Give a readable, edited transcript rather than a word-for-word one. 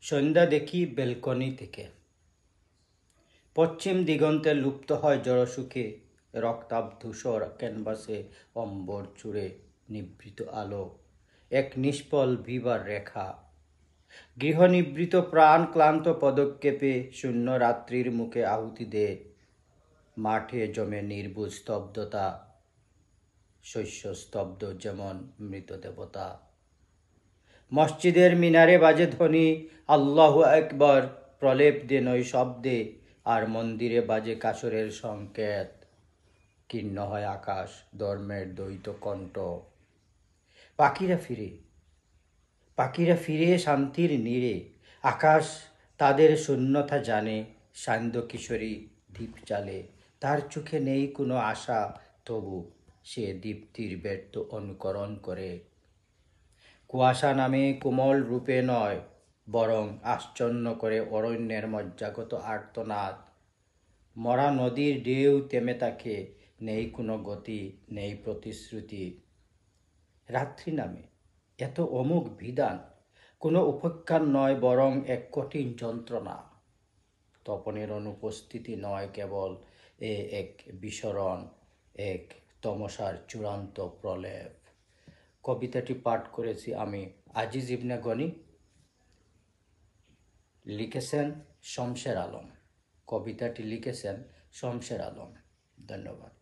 সন্ধ্যা দেখি বেলকনি থেকে, পশ্চিম দিগন্তে লুপ্ত হয় জড়সুখে, রক্তাভ ধূসর ক্যানভাসে অম্বর চূড়ে নিভৃত আলো, এক নিষ্ফল ভিবার রেখা। গৃহনিবৃত প্রাণ ক্লান্ত পদক্ষেপে শূন্য রাত্রির মুখে আহুতি দে, মাঠে জমে নির্বুজ স্তব্ধতা, শস্য স্তব্ধ যেমন মৃত দেবতা। মসজিদের মিনারে বাজে ধ্বনি আল্লাহু আকবার, প্রলেপ দে নয় শব্দে, আর মন্দিরে বাজে কাসরের সংকেত, কীর্ণ হয় আকাশ ধর্মের দ্বৈত কণ্ঠ। পাখিরা ফিরে শান্তির নীড়ে, আকাশ তাদের শূন্যতা জানে, সান্ধ্য কিশোরী দ্বীপ চালে, তার চোখে নেই কোনো আশা, তবু সে দীপ্তির ব্যর্থ অনুকরণ করে। কুয়াশা নামে কোমল রূপে নয়, বরং আশ্চর্য করে অরণ্যের মজ্জাগত আর্তনাদ। মরা নদীর ঢেউ থেমে থাকে, নেই কোনো গতি, নেই প্রতিশ্রুতি। রাত্রি নামে এত অমুক বিধান, কোনো উপেক্ষার নয়, বরং এক কঠিন যন্ত্রণা। তপনের অনুপস্থিতি নয় কেবল, এক বিসরণ, এক তমসার চূড়ান্ত প্রলেপ। কবিতাটি পাঠ করেছি আমি আজিজ ইবনে গনি, লিখেছেন শমশের আলম। কবিতাটি লিখেছেন শমশের আলম। ধন্যবাদ।